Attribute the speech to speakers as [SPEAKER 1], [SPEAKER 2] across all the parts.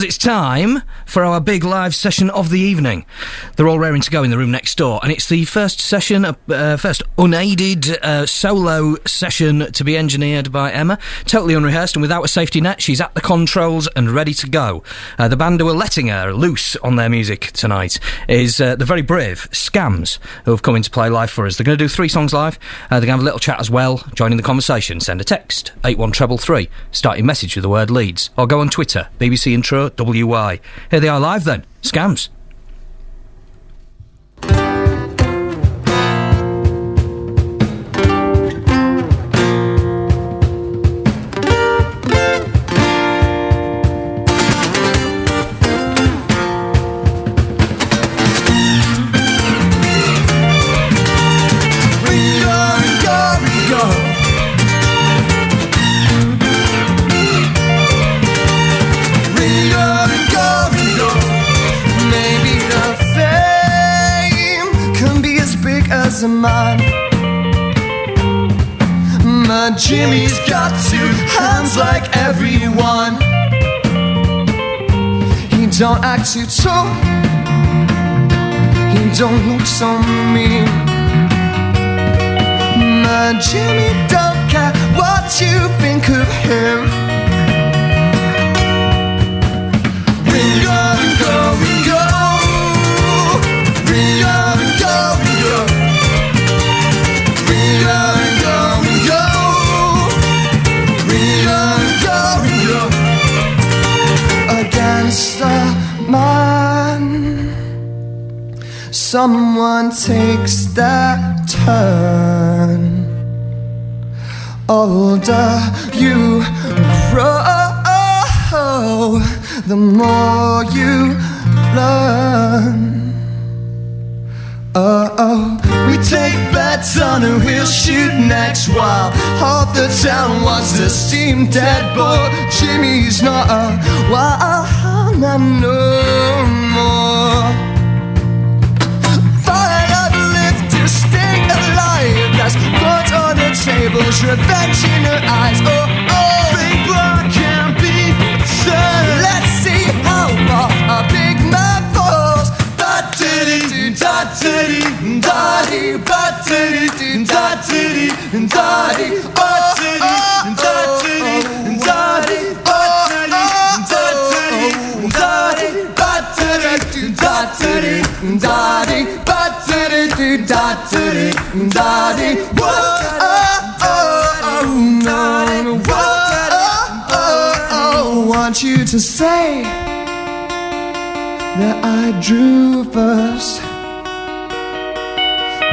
[SPEAKER 1] It's time for our big live session of the evening. They're all raring to go in the room next door, and it's the first session, first unaided solo session to be engineered by Emma. Totally unrehearsed and without a safety net. She's at the controls and ready to go. The band who are letting her loose on their music tonight is the very brave Scams, who have come in to play live for us. They're going to do 3 songs live. They're going to have a little chat as well. Joining the conversation, send a text, 81333, start your message with the word Leeds, or go on Twitter, BBC Intro WY. Here they are live then, Scams.
[SPEAKER 2] A man. My Jimmy's got 2 hands like everyone. He don't act too tall, he don't look so mean. My Jimmy don't care what you think of him. Ringo, Ringo, Ringo, Ringo, Ringo, Ringo. Man, someone takes that turn. Older you grow, the more you learn. We take bets on who we'll shoot next, while half the town wants to steam dead, but Jimmy's not around no more. Fire I've lived to stay alive. There's blood on the tables, revenge in her eyes. Big blood can be turned. Let's see how far a big man falls. Da-diddy, da-diddy, da-diddy, da-diddy, da-diddy, da-diddy, want you to say that I drew first,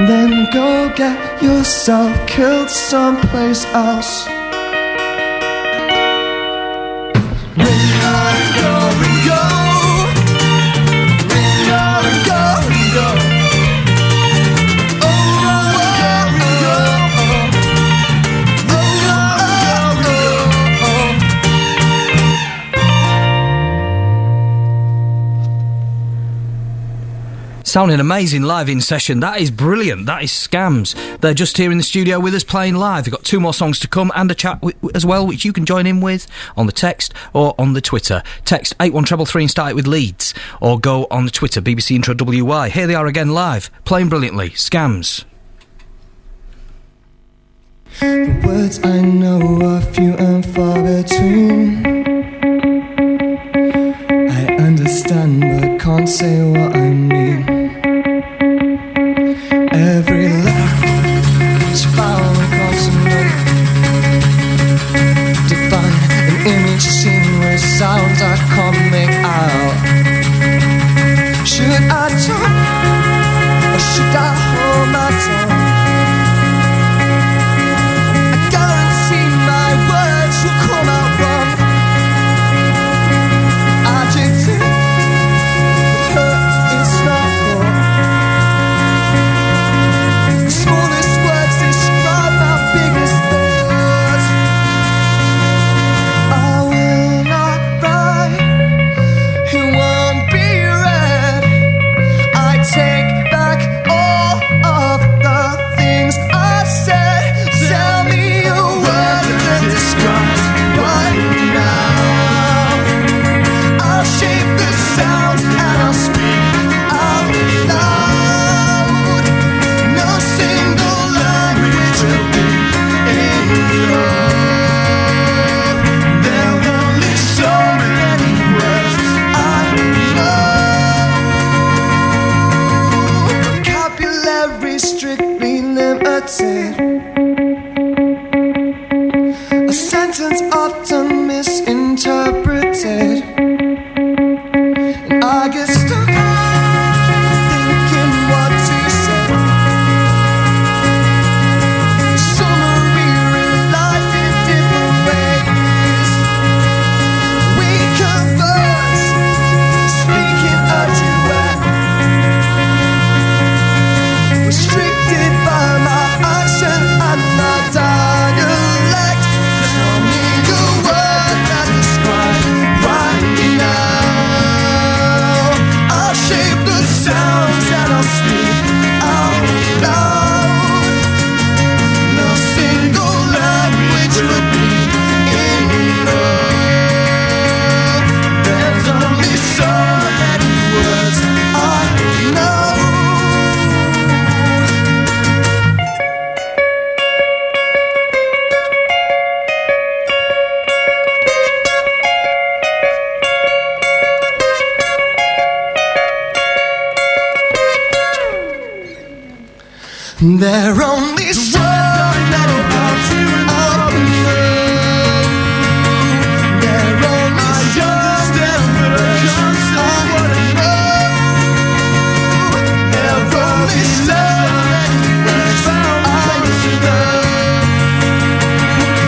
[SPEAKER 2] then go get yourself killed someplace else.
[SPEAKER 1] Sounding amazing live in session. That is brilliant. That is Scams. They're just here in the studio with us playing live. They've got 2 more songs to come and a chat as well, which you can join in with on the text or on the Twitter. Text 81333 and start it with Leeds, or go on the Twitter, BBC Intro WY. Here they are again live, playing brilliantly. Scams.
[SPEAKER 2] The words I know are few and far between. I understand but can't say what I mean. Every laugh is foul and consonant. Define an image seen with sounds I can't make out. Should I talk or should I hold my tongue? I guarantee my words will come out wrong. Adjective with hurt is not wrong. The smallest words describe my biggest thoughts. I will not write They're only so that I know. They're only so that I know. They're only so that I know.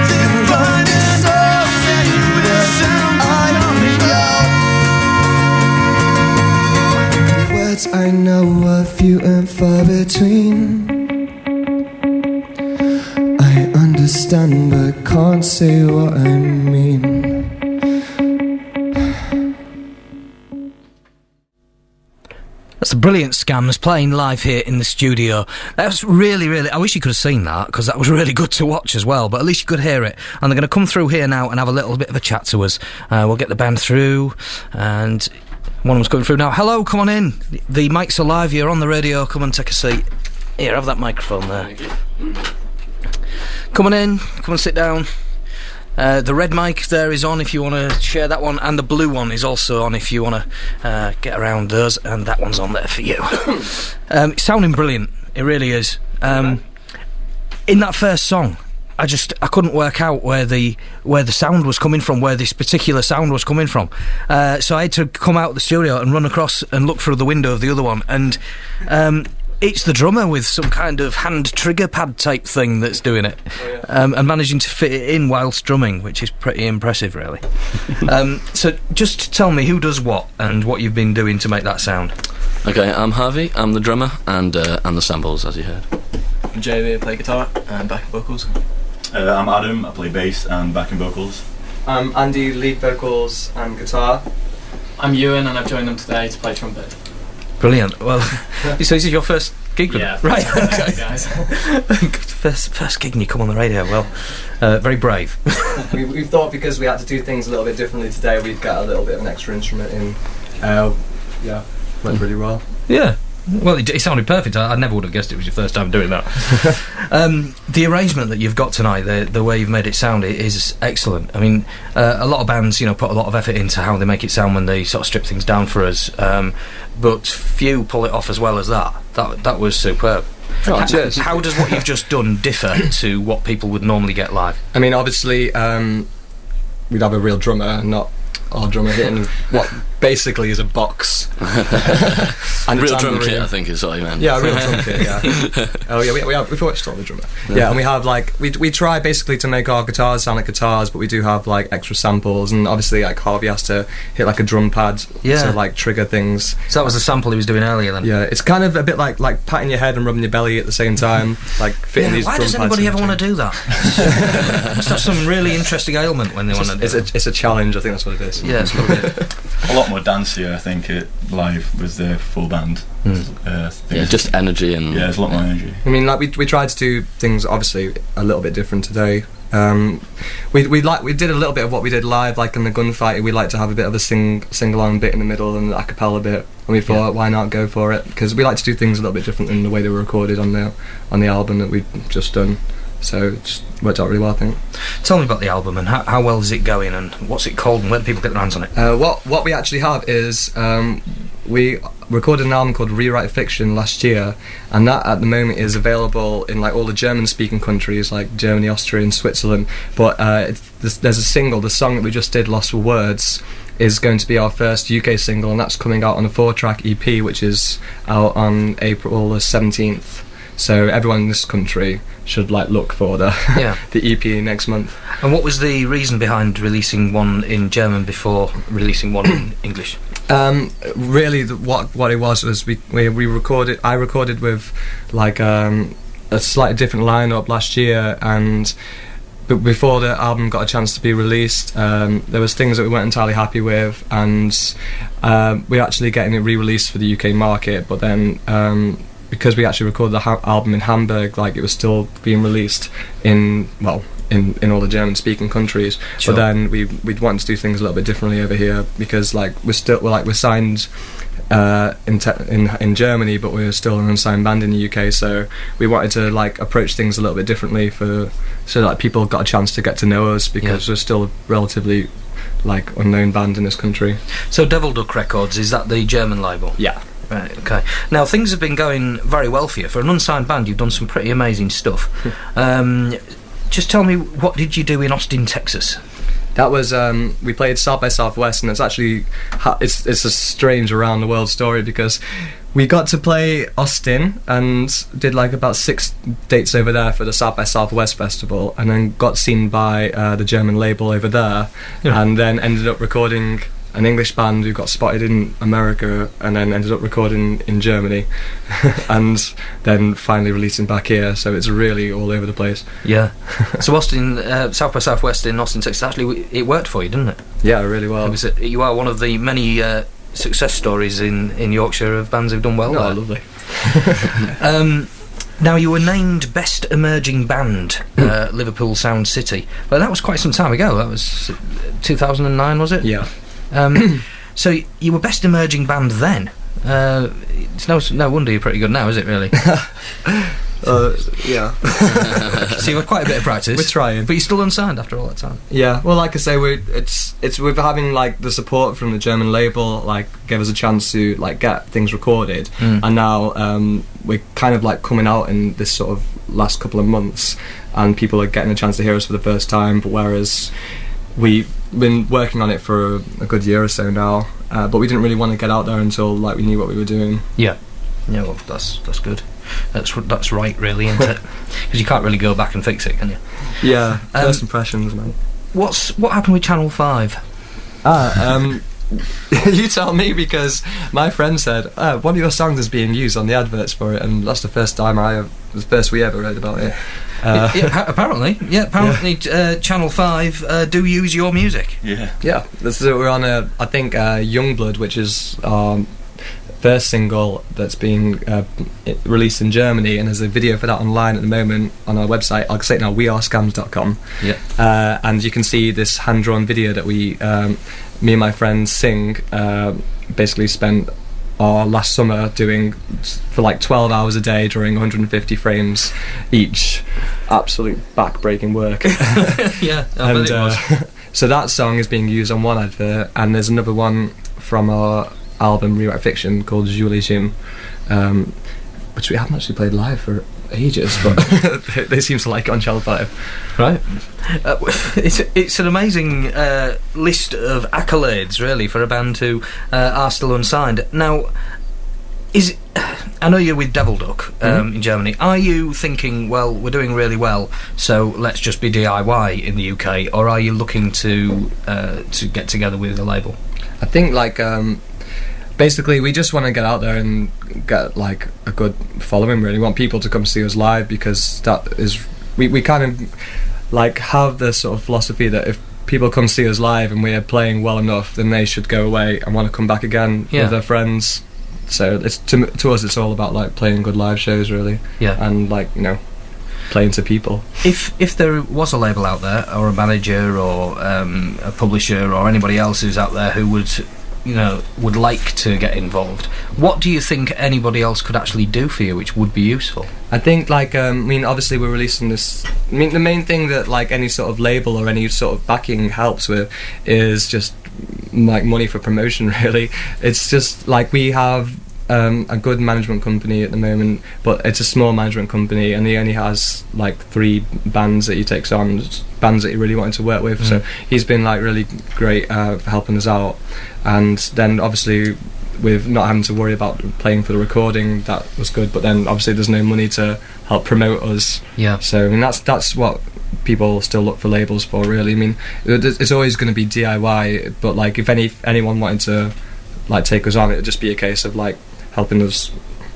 [SPEAKER 2] They're only so that I know. Words I know are few and far between. Understand but can't say what I mean.
[SPEAKER 1] That's a brilliant Scams playing live here in the studio. That's really, I wish you could have seen that, because that was really good to watch as well, but at least you could hear it. And they're going to come through here now and have a little bit of a chat to us. We'll get the band through, and one of them's coming through now. Hello, come on in. The mic's alive, you're on the radio, come and take a seat. Here, have that microphone there.
[SPEAKER 3] Thank you.
[SPEAKER 1] Come on in, come and sit down. The red mic there is on if you want to share that one, and the blue one is also on if you want to get around those, and that one's on there for you. It's sounding brilliant, it really is. In that first song, I couldn't work out where the sound was coming from, where this particular sound was coming from. So I had to come out of the studio and run across and look through the window of the other one, and it's the drummer with some kind of hand trigger pad type thing that's doing it.
[SPEAKER 3] Oh, yeah.
[SPEAKER 1] And managing to fit it in whilst drumming, which is pretty impressive, really. So just tell me who does what and what you've been doing to make that sound.
[SPEAKER 3] Okay, I'm Harvey, I'm the drummer and the samples, as you heard.
[SPEAKER 4] I'm JV, I play guitar and backing vocals.
[SPEAKER 5] I'm Adam, I play bass and backing vocals.
[SPEAKER 6] I'm Andy, lead vocals and guitar.
[SPEAKER 4] I'm Ewan and I've joined them today to play trumpet.
[SPEAKER 1] Brilliant. Well, so this is your first gig with
[SPEAKER 4] Yeah.
[SPEAKER 1] them? Right, okay.
[SPEAKER 4] Guys.
[SPEAKER 1] first gig and you come on the radio, well, very brave.
[SPEAKER 6] we thought because we had to do things a little bit differently today, we'd get a little bit of an extra instrument in. Yeah, went really well.
[SPEAKER 1] Yeah. Well, it sounded perfect. I never would have guessed it was your first time doing that. The arrangement that you've got tonight, the way you've made it sound, is excellent. I mean, a lot of bands, put a lot of effort into how they make it sound when they sort of strip things down for us, but few pull it off as well as that. That was superb.
[SPEAKER 6] Oh, cheers.
[SPEAKER 1] How does what you've just done differ to what people would normally get live?
[SPEAKER 6] I mean, obviously, we'd have a real drummer, not our drummer hitting what basically is a box. And
[SPEAKER 3] Real drum kit, I think is what you meant.
[SPEAKER 6] Yeah, a real drum kit, yeah. Oh yeah, we've always taught the drummer. Yeah, and we have we try basically to make our guitars sound like guitars, but we do have extra samples, and obviously Harvey has to hit a drum pad to trigger things.
[SPEAKER 1] So that was the sample he was doing earlier then?
[SPEAKER 6] Yeah, it's kind of a bit like patting your head and rubbing your belly at the same time, fitting these drum pads.
[SPEAKER 1] Why does anybody ever want to do that? Must have some really interesting ailment when they want to do it.
[SPEAKER 6] It's a challenge, I think that's what it is.
[SPEAKER 1] Yeah, it's got to be.
[SPEAKER 5] A lot more dancier, I think, live with the full band.
[SPEAKER 3] Just energy and...
[SPEAKER 5] Yeah, there's a lot more energy.
[SPEAKER 6] I mean, we tried to do things, obviously, a little bit different today. We did a little bit of what we did live, in the Gunfighter. We like to have a bit of a sing-along bit in the middle and an a cappella bit, and we thought, why not go for it? Because we like to do things a little bit different than the way they were recorded on the album that we've just done. So it just worked out really well, I think.
[SPEAKER 1] Tell me about the album and how well is it going and what's it called and where do people get their hands on it?
[SPEAKER 6] What we actually have is we recorded an album called Rewrite Fiction last year, and that at the moment is available in all the German-speaking countries like Germany, Austria and Switzerland, but there's a single, the song that we just did, Lost for Words, is going to be our first UK single, and that's coming out on a 4-track EP which is out on April the 17th. So everyone in this country should look for the EP next month. And
[SPEAKER 1] what was the reason behind releasing one in German before releasing one in English?
[SPEAKER 6] Really, what it was we recorded. I recorded with a slightly different lineup last year, but before the album got a chance to be released, there was things that we weren't entirely happy with, and we're actually getting it re-released for the UK market. But then, because we actually recorded the album in Hamburg, it was still being released in all the German-speaking countries.
[SPEAKER 1] Sure.
[SPEAKER 6] But then we'd want to do things a little bit differently over here, because we're signed in Germany, but we're still an unsigned band in the UK. So we wanted to approach things a little bit differently so that people got a chance to get to know us, because we're still a relatively unknown band in this country.
[SPEAKER 1] So Devil Duck Records, is that the German label?
[SPEAKER 6] Yeah.
[SPEAKER 1] Right, okay. Now, things have been going very well for you. For an unsigned band, you've done some pretty amazing stuff. Just tell me, what did you do in Austin, Texas?
[SPEAKER 6] That was we played South by Southwest, and it's actually it's a strange around the world story, because we got to play Austin and did like about 6 dates over there for the South by Southwest festival, and then got seen by the German label over there, and then ended up recording an English band who got spotted in America, and then ended up recording in Germany, and then finally releasing back here. So it's really all over the place.
[SPEAKER 1] Yeah. So Austin, South by Southwest in Austin, Texas, actually it worked for you, didn't it?
[SPEAKER 6] Yeah, really well.
[SPEAKER 1] You are one of the many success stories in Yorkshire of bands who've done well.
[SPEAKER 6] Oh, lovely.
[SPEAKER 1] Now, you were named Best Emerging Band, Liverpool Sound City. Well, that was quite some time ago. That was 2009, was it?
[SPEAKER 6] Yeah.
[SPEAKER 1] So you were Best Emerging Band then. It's no wonder you're pretty good now, is it, really?
[SPEAKER 6] Yeah.
[SPEAKER 1] So you had quite a bit of practice.
[SPEAKER 6] We're trying.
[SPEAKER 1] But you're still unsigned after all that time.
[SPEAKER 6] Yeah, well, like I say, we're having like the support from the German label, like gave us a chance to like get things recorded, and now we're kind of like coming out in this sort of last couple of months, and people are getting a chance to hear us for the first time. But whereas we've been working on it for a good year or so now, but we didn't really want to get out there until like we knew what we were doing.
[SPEAKER 1] Yeah. Yeah, well, that's good. That's right, really, isn't it? Because you can't really go back and fix it, can you?
[SPEAKER 6] Yeah, first impressions, man.
[SPEAKER 1] What happened with Channel 5?
[SPEAKER 6] You tell me, because my friend said one of your songs is being used on the adverts for it, and that's the first we ever heard about it.
[SPEAKER 1] Apparently, Channel 5 do use your music.
[SPEAKER 6] Yeah. We're on I think Youngblood, which is first single that's being released in Germany, and there's a video for that online at the moment on our website. I'll say it now, wearescams.com.
[SPEAKER 1] Yeah.
[SPEAKER 6] And you can see this hand-drawn video that me and my friends sing. Basically spent our last summer doing for like 12 hours a day, drawing 150 frames each. Absolute back-breaking work.
[SPEAKER 1] Yeah, I bet it was.
[SPEAKER 6] So that song is being used on one advert, and there's another one from our album Rewrite Fiction called Julie Jim, which we haven't actually played live for ages, but they seem to like it on Channel 5.
[SPEAKER 1] Right. It's an amazing list of accolades, really, for a band who are still unsigned. Now, I know you're with Devil Duck in Germany. Are you thinking, well, we're doing really well, so let's just be DIY in the UK, or are you looking to get together with a label?
[SPEAKER 6] I think like basically we just want to get out there and get like a good following. Really want people to come see us live, because that is we kind of like have this sort of philosophy that if people come see us live and we're playing well enough, then they should go away and want to come back again with their friends. So it's to us it's all about like playing good live shows, really. Yeah. And like, you know, playing to people.
[SPEAKER 1] If there was a label out there, or a manager, or a publisher, or anybody else who's out there who would like to get involved, what do you think anybody else could actually do for you which would be useful?
[SPEAKER 6] I think like obviously we're releasing this. The main thing that like any sort of label or any sort of backing helps with is just like money for promotion, really. It's just like we have a good management company at the moment, but it's a small management company, and he only has like 3 bands that he takes on, bands that he really wanted to work with. So he's been like really great for helping us out. And then obviously with not having to worry about playing for the recording, that was good. But then obviously there's no money to help promote us. Yeah. So I mean that's what people still look for labels for, really. I mean, it's always going to be DIY, but like if anyone wanted to like take us on, it would just be a case of like helping us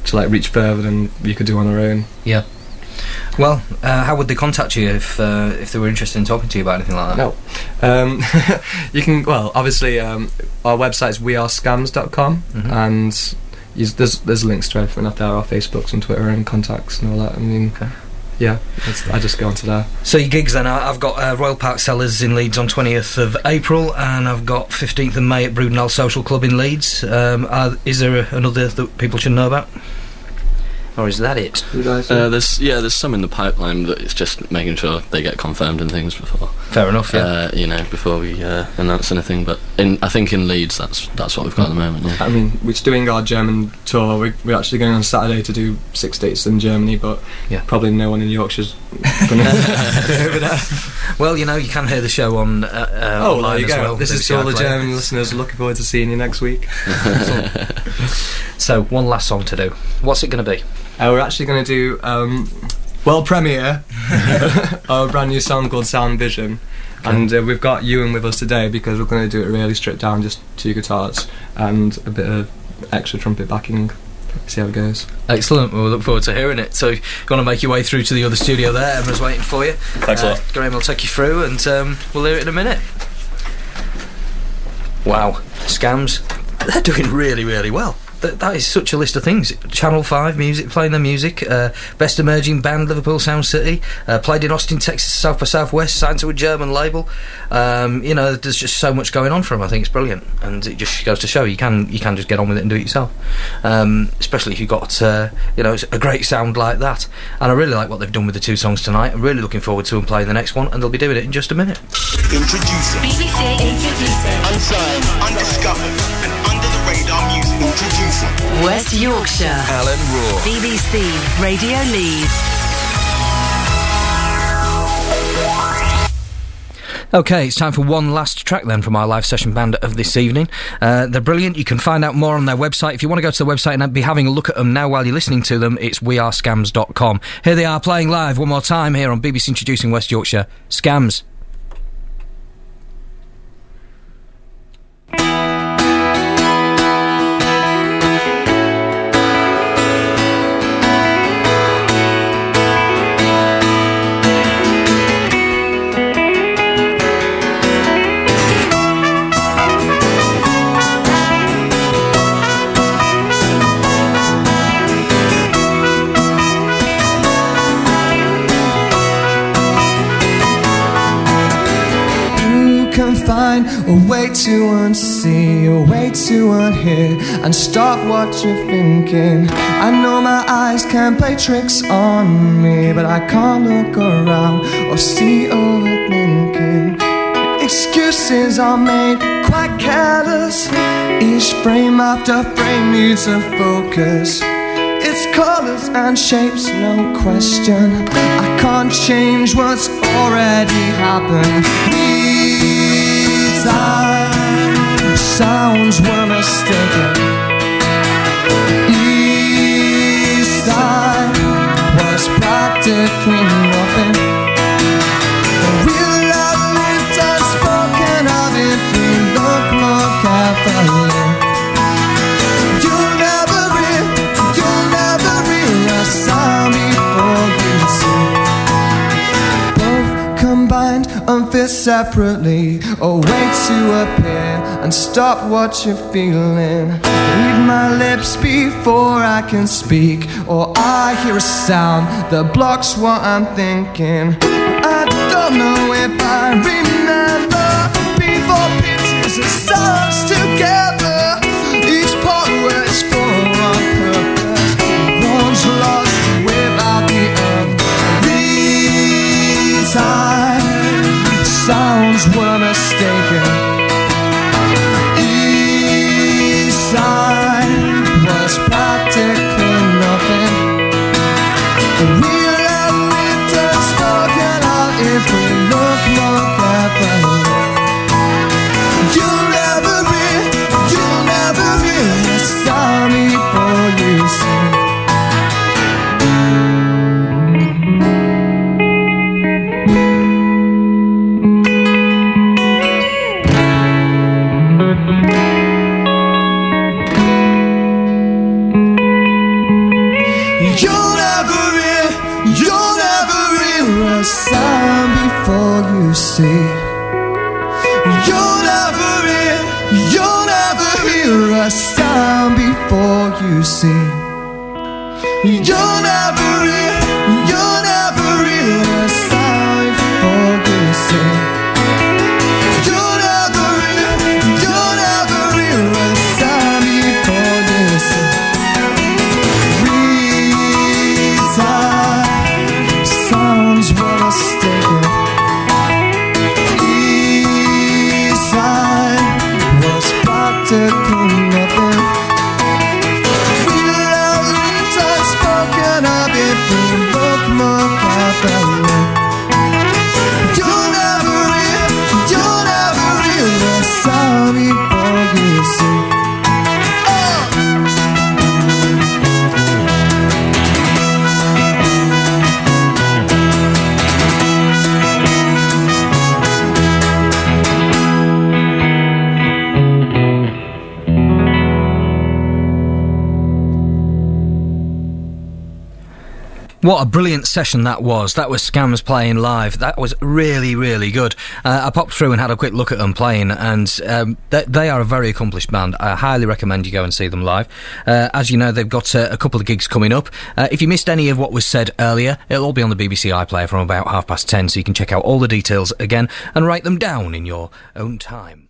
[SPEAKER 6] to like reach further than we could do on our own.
[SPEAKER 1] Yeah. Well, how would they contact you if they were interested in talking to you about anything like
[SPEAKER 6] that? No. You can, well, obviously our website is wearescams.com, and there's links to everything up there, our Facebooks and Twitter and contacts and all that. I mean, yeah, I just go onto there.
[SPEAKER 1] So your gigs then, I've got Royal Park Cellars in Leeds on 20th of April, and I've got 15th of May at Brudenell Social Club in Leeds. Is there another that people should know about? or is that it?
[SPEAKER 3] There's some in the pipeline, but it's just making sure they get confirmed and things before.
[SPEAKER 1] Fair enough. Yeah.
[SPEAKER 3] Before we announce anything. But I think in Leeds, that's what we've got at the moment. Yeah.
[SPEAKER 6] I mean, we're doing our German tour. We're actually going on Saturday to do 6 dates in Germany, but probably no one in Yorkshire's going to be over there.
[SPEAKER 1] Well, you can hear the show on online
[SPEAKER 6] there you
[SPEAKER 1] as
[SPEAKER 6] go.
[SPEAKER 1] well.
[SPEAKER 6] This is to all the German listeners. Looking forward to seeing you next week.
[SPEAKER 1] So, one last song to do. What's it going to be?
[SPEAKER 6] We're actually going to do world premiere of a brand new song called Sound Vision. And we've got Ewan with us today because we're going to do it really stripped down, just 2 guitars and a bit of extra trumpet backing. See how it goes.
[SPEAKER 1] Excellent. We'll look forward to hearing it. So, going to make your way through to the other studio there. Emma's waiting for you.
[SPEAKER 5] Thanks a lot.
[SPEAKER 1] Graham will take you through, and we'll hear it in a minute. Wow, Scams, they're doing really, really well. That is such a list of things. Channel 5 music, playing their music, Best Emerging Band, Liverpool Sound City, played in Austin, Texas, South by Southwest, signed to a German label. There's just so much going on for them. I think it's brilliant, and it just goes to show you can just get on with it and do it yourself, especially if you've got a great sound like that. And I really like what they've done with the 2 songs tonight. I'm really looking forward to them playing the next one, and they'll be doing it in just a minute.
[SPEAKER 7] Introducing
[SPEAKER 8] BBC Introducing
[SPEAKER 7] unsigned, undiscovered, and under the radar music. Introducing
[SPEAKER 8] West Yorkshire
[SPEAKER 7] Alan Raw.
[SPEAKER 8] BBC Radio Leeds.
[SPEAKER 1] Okay, it's time for one last track then from our live session band of this evening. They're brilliant. You can find out more on their website. If you want to go to the website and be having a look at them now while you're listening to them, it's wearescams.com. Here they are playing live one more time here on BBC Introducing West Yorkshire. Scams.
[SPEAKER 2] Find a way to unsee, a way to unhear, and stop what you're thinking. I know my eyes can play tricks on me, but I can't look around or see overthinking. Excuses are made quite careless. Each frame after frame needs a focus. It's colours and shapes, no question. I can't change what's already happened. Sounds were mistaken. East side was practically nothing. The real love lived unspoken of if we look more carefully. You'll never realize sound before you see. Both combined and fit separately, a way to appear and stop what you're feeling. Read my lips before I can speak, or I hear a sound that blocks what I'm thinking. I don't know if I remember before pictures and sounds together. Each part was for a purpose. One's lost without the other. Sounds were mistaken. East side was practically nothing. The real love lived unspoken of if we look more carefully. You'll never realize sound before you see. Sound before you see. You'll never hear a sound before you see. You'll never hear a sound before you see. You'll never hear a sound before you see. nothing. Read out leads unspoken of it, being bookmark cafe. You'll never realize how before you see.
[SPEAKER 1] What a brilliant session that was. That was Scams playing live. That was really, really good. I popped through and had a quick look at them playing, and they are a very accomplished band. I highly recommend you go and see them live. As you know, they've got a couple of gigs coming up. If you missed any of what was said earlier, it'll all be on the BBC iPlayer from about 10:30, so you can check out all the details again and write them down in your own time.